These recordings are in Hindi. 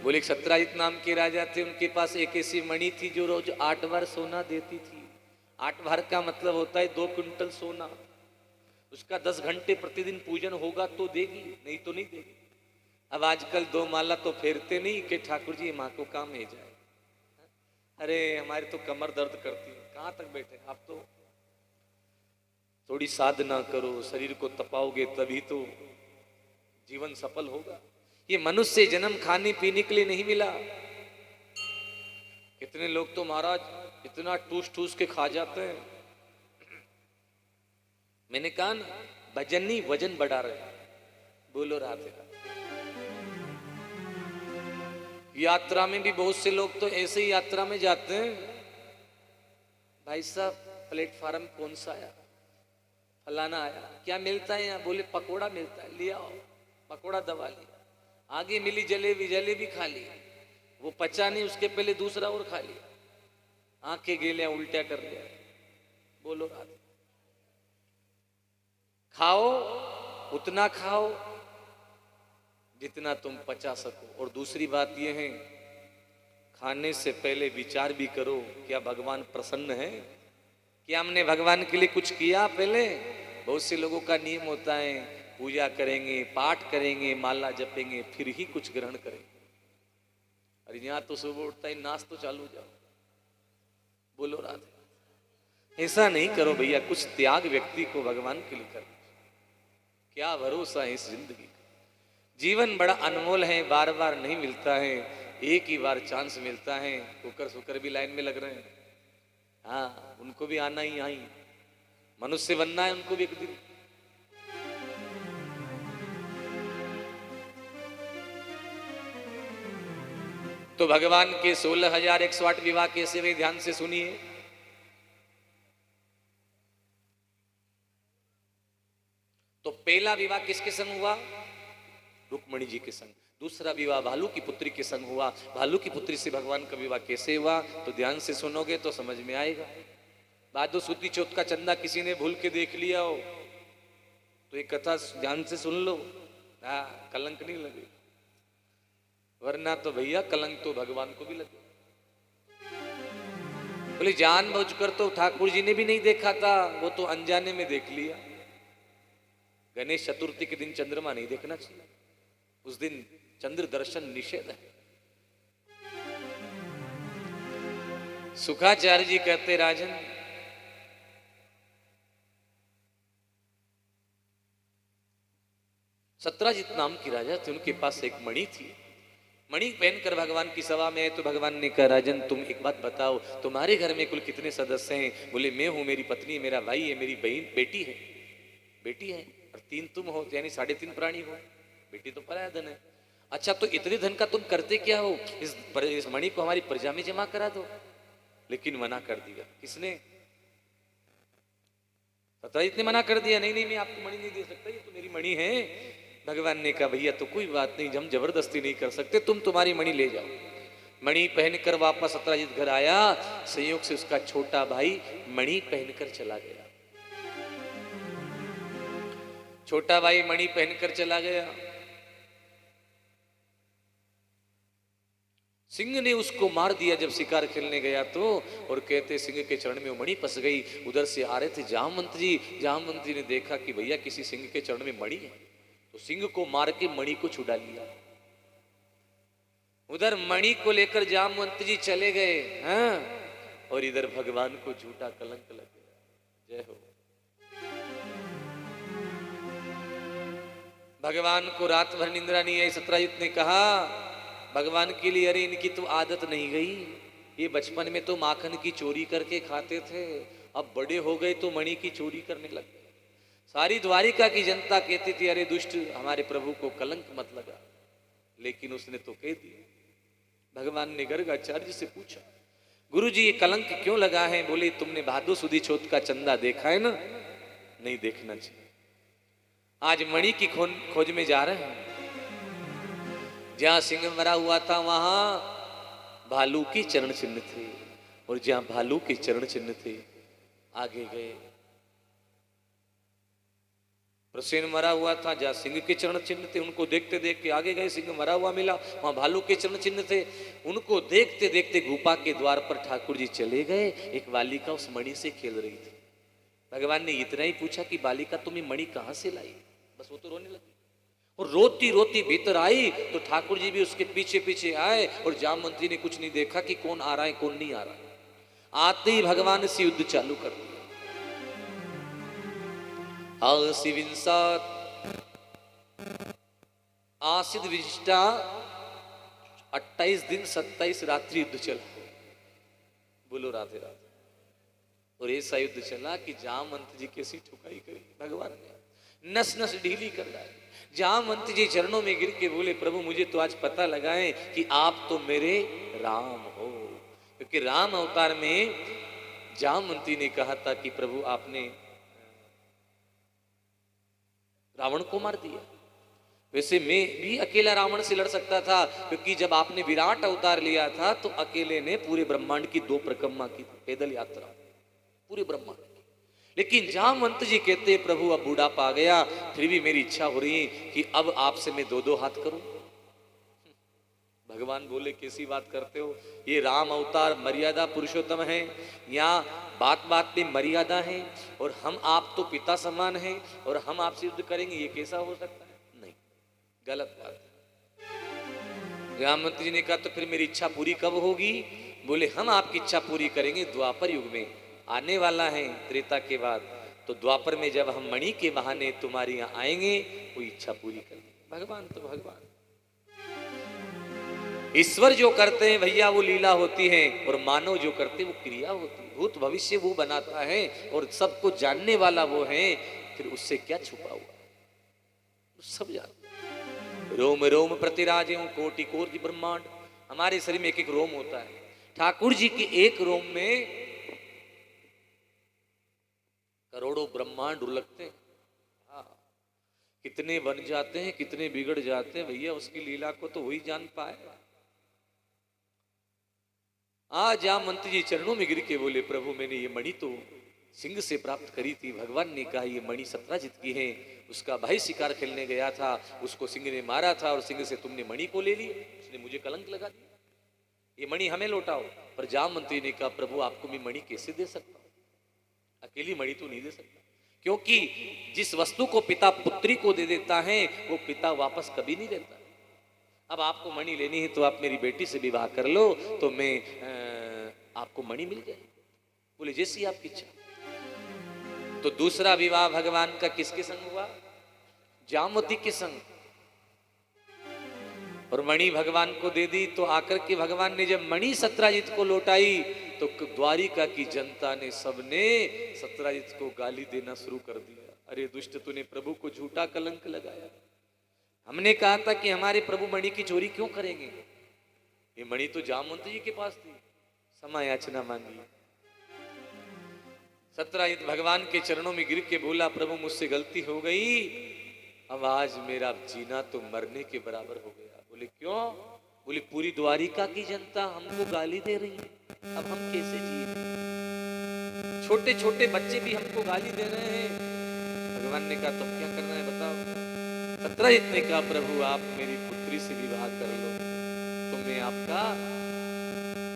बोले सत्राजित नाम के राजा थे, उनके पास एक ऐसी मणि थी जो रोज 8 बार सोना देती थी। 8 बार का मतलब होता है 2 क्विंटल सोना। उसका 10 घंटे प्रतिदिन पूजन होगा तो देगी, नहीं तो नहीं देगी। अब आजकल 2 माला तो फेरते नहीं कि ठाकुर जी माँ को काम है जाए। अरे हमारी तो कमर दर्द करती है, कहाँ तक बैठे आप। तो थोड़ी साधना करो, शरीर को तपाओगे तभी तो जीवन सफल होगा। ये मनुष्य जन्म खाने पीने के लिए नहीं मिला। कितने लोग तो महाराज इतना ठूस ठूस के खा जाते हैं। मैंने कहा ना, भजन नहीं वजन बढ़ा रहे। बोलो राधे। यात्रा में भी बहुत से लोग तो ऐसे ही यात्रा में जाते हैं। भाई साहब प्लेटफार्म कौन सा आया, फलाना आया, क्या मिलता है यहाँ? बोले पकोड़ा मिलता है, लिया आओ। पकोड़ा दबा लिया। आगे मिली जलेबी, जलेबी खा ली। वो पचा नहीं, उसके पहले दूसरा और खा लिया। आंखें गेलियां उल्टा कर लिया। बोलो राधे। खाओ उतना खाओ जितना तुम पचा सको। और दूसरी बात यह है, खाने से पहले विचार भी करो, क्या भगवान प्रसन्न है? क्या हमने भगवान के लिए कुछ किया पहले? बहुत से लोगों का नियम होता है, पूजा करेंगे, पाठ करेंगे, माला जपेंगे, फिर ही कुछ ग्रहण करेंगे। अरे यहाँ तो सुबह उठता ही नाच तो चालू जाओ। बोलो राधे। ऐसा नहीं करो भैया, कुछ त्याग व्यक्ति को भगवान के लिए करो। क्या भरोसा है इस जिंदगी का। जीवन बड़ा अनमोल है, बार बार नहीं मिलता है, एक ही बार चांस मिलता है। कुकर सुकर भी लाइन में लग रहे हैं। हाँ, उनको भी आना ही, आई मनुष्य बनना है उनको भी एक दिन। तो भगवान के 16,108 विवाह कैसे वे, ध्यान से सुनिए। तो पहला विवाह किसके संग हुआ? रुक्मणी जी के संग। दूसरा विवाह भालू की पुत्री के संग हुआ। भालू की पुत्री से भगवान का विवाह कैसे हुआ, तो ध्यान से सुनोगे तो समझ में आएगा। भादो सुदी चौथ का चंदा किसी ने भूल के देख लिया हो तो एक कथा ध्यान से सुन लो। हाँ, कलंक नहीं लगे, वरना तो भैया कलंक तो भगवान को भी लगे। बोले जानबूझकर तो ठाकुर जी ने भी नहीं देखा था, वो तो अनजाने में देख लिया। गणेश चतुर्थी के दिन चंद्रमा नहीं देखना चाहिए, उस दिन चंद्र दर्शन निषेध है। सुखाचार्य जी कहते, राजन सत्राजित नाम की राजा थे, उनके पास एक मणि थी। मणि पहनकर भगवान की सभा में, तो भगवान ने कहा, राजन तुम एक बात बताओ, तुम्हारे घर में कुल कितने सदस्य हैं? बोले मैं हूं, मेरी पत्नी, मेरा भाई है, मेरी बहन, बेटी है, बेटी है, और 3 तुम हो, यानी 3.5 प्राणी हो। बेटी तो पराया धन है। अच्छा, तो इतने धन का तुम करते क्या हो? इस मणि को हमारी प्रजा में जमा करा दो। लेकिन मना कर दिया। किसने? सत्राजित ने मना कर दिया। नहीं नहीं, मैं आपको मणि नहीं दे सकता, ये तो मेरी मणि है। भगवान ने कहा, भैया तो कोई बात नहीं, हम जबरदस्ती नहीं कर सकते, तुम तुम्हारी मणि ले जाओ। मणि पहनकर वापस सत्राजित घर आया। संयोग से उसका छोटा भाई मणि पहनकर चला गया। छोटा भाई मणि पहनकर चला गया। सिंह ने उसको मार दिया जब शिकार खेलने गया तो। और कहते सिंह के चरण में वो मणि फंस गई। उधर से आ रहे थे जामवंत जी। जामवंत जी ने देखा कि भैया किसी सिंह के चरण में मणि है, तो सिंह को मार के मणि को छुड़ा लिया। उधर मणि को लेकर जामवंत जी चले गए। हाँ, और इधर भगवान को झूठा कलंक लग गया। जय हो। भगवान को रात भर निंद्रा नहीं आई। सत्राजित ने कहा भगवान के लिए, अरे इनकी तो आदत नहीं गई, ये बचपन में तो माखन की चोरी करके खाते थे, अब बड़े हो गए तो मणि की चोरी करने लग गए। सारी द्वारिका की जनता कहती थी, अरे दुष्ट, हमारे प्रभु को कलंक मत लगा, लेकिन उसने तो कह दिया। भगवान ने गर्गाचार्य से पूछा, गुरु जी ये कलंक क्यों लगा है? बोले तुमने भादो सुदी चौथ का चंदा देखा है ना? नहीं देखना चाहिए। आज मणि की खोज में जा रहे हैं। जहां सिंह मरा हुआ था वहां भालू के चरण चिन्ह थे, और जहां भालू के चरण चिन्ह थे आगे गए प्रसेन मरा हुआ था, जहाँ सिंह के चरण चिन्ह थे उनको देखते देखते आगे गए, सिंह मरा हुआ मिला, वहां भालू के चरण चिन्ह थे, उनको देखते देखते गुफा के द्वार पर ठाकुर जी चले गए। एक बालिका उस मणि से खेल रही थी। भगवान ने इतना ही पूछा कि बालिका तुम्हें मणि कहाँ से लाई? बस वो तो रोने लगी और रोती रोती भीतर आई। तो ठाकुर जी भी उसके पीछे पीछे आए और जाम मंत्री ने कुछ नहीं देखा कि कौन आ रहा है कौन नहीं आ रहा है। आते ही भगवान से युद्ध चालू कर दिया। आसिद विशिष्टा 28 दिन 27 रात्रि युद्ध चला। बोलो राधे राधे। और ऐसा युद्ध चला कि जामवंत जी कैसी ठुकाई करी भगवान ने, नस नस ढीली कर डाली। जामवंत जी चरणों में गिर के बोले, प्रभु मुझे तो आज पता लगा है कि आप तो मेरे राम हो। क्योंकि राम अवतार में जामवंती ने कहा था कि प्रभु आपने रावण को मार दिया। वैसे मैं भी अकेला रावण से लड़ सकता था, क्योंकि जब आपने विराट अवतार लिया था तो अकेले ने पूरे ब्रह्मांड की 2 परिक्रमा की, पैदल यात्रा पूरे ब्रह्मांड की। लेकिन जामवंत जी कहते प्रभु अब बुढ़ापा आ गया, फिर भी मेरी इच्छा हो रही है कि अब आपसे मैं 2-2 हाथ करूं। भगवान बोले कैसी बात करते हो, ये राम अवतार मर्यादा पुरुषोत्तम है, यहाँ बात बात पे मर्यादा है, और हम आप तो पिता समान हैं और हम आपसे युद्ध करेंगे, ये कैसा हो सकता है? नहीं, गलत बात है। रामवंत जी ने कहा तो फिर मेरी इच्छा पूरी कब होगी? बोले हम आपकी इच्छा पूरी करेंगे द्वापर युग में, आने वाला है त्रेता के बाद, तो द्वापर में जब हम मणि के बहाने तुम्हारे यहाँ आएंगे वो इच्छा पूरी करेंगे। भगवान तो भगवान, ईश्वर जो करते हैं भैया वो लीला होती है, और मानव जो करते वो क्रिया होती है। भूत भविष्य वो बनाता है और सबको जानने वाला वो है, फिर उससे क्या छुपा हुआ सब जानते। रोम रोम प्रतिराजे कोटि कोटि ब्रह्मांड। हमारे शरीर में एक एक रोम होता है, ठाकुर जी के एक रोम में करोड़ों ब्रह्मांड उलगते हैं। कितने बन जाते हैं, कितने बिगड़ जाते हैं भैया, उसकी लीला को तो वही जान पाए। आज जामवंत जी चरणों में गिर के बोले, प्रभु मैंने ये मणि तो सिंह से प्राप्त करी थी। भगवान ने कहा ये मणि सत्राजित की है, उसका भाई शिकार खेलने गया था, उसको सिंह ने मारा था और सिंह से तुमने मणि को ले ली, उसने मुझे कलंक लगा दिया, ये मणि हमें लौटाओ। पर जामवंती ने कहा, प्रभु आपको मैं मणि कैसे दे सकता हूं, अकेली मणि तो नहीं दे सकता, क्योंकि जिस वस्तु को पिता पुत्री को दे देता है वो पिता वापस कभी नहीं देता। अब आपको मणि लेनी है तो आप मेरी बेटी से विवाह कर लो, तो मैं आपको मणि मिल जाएगी। बोले जैसी आपकी इच्छा। तो दूसरा विवाह भगवान का किसके संग हुआ? जामवती के संग। और मणि भगवान को दे दी। तो आकर के भगवान ने जब मणि सत्राजित को लौटाई तो द्वारिका की जनता ने सबने सत्राजित को गाली देना शुरू कर दिया। अरे दुष्ट, तूने प्रभु को झूठा कलंक लगाया। हमने कहा था कि हमारे प्रभु मणि की चोरी क्यों करेंगे, ये मणि तो जामवंत जी के पास थी, क्षमा याचना मांगी। सत्राजित भगवान के चरणों में गिर के बोला, प्रभु मुझसे गलती हो गई, अब आज मेरा जीना तो मरने के बराबर हो गया। बोले क्यों? बोले पूरी द्वारिका की जनता हमको गाली दे रही है, अब हम कैसे जिए? छोटे छोटे बच्चे भी हमको गाली दे रहे हैं। भगवान ने कहा तुम क्या करना है बताओ। सत्राजित ने कहा, प्रभु आप मेरी पुत्री से विवाह कर लो तो मैं आपका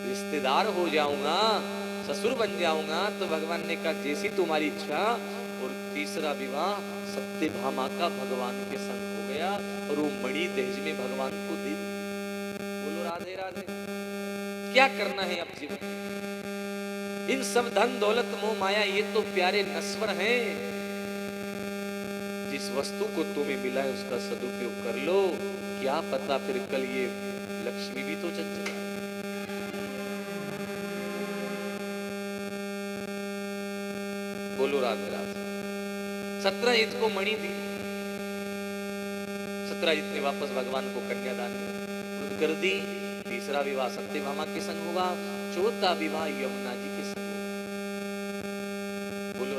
रिश्तेदार हो जाऊंगा, ससुर बन जाऊंगा। तो भगवान ने कहा जैसी तुम्हारी इच्छा। और तीसरा विवाह सत्यभामा का भगवान के संग हो गया और वो मणि दहेज में भगवान को दे दी। बोलो राधे राधे। क्या करना है अब जीवन में? इन सब धन दौलत मोह माया ये तो प्यारे नश्वर हैं। जिस वस्तु को तुम्हें मिला है उसका सदुपयोग कर लो, क्या पता फिर कल ये लक्ष्मी भी तो चल जाए। बोलो राधे राधे। सत्राजित को मणि दी, सत्राजित ने वापस भगवान को कन्यादान कर दी। तीसरा विवाह सत्यभामा के संग हुआ। चौथा विवाह यमुना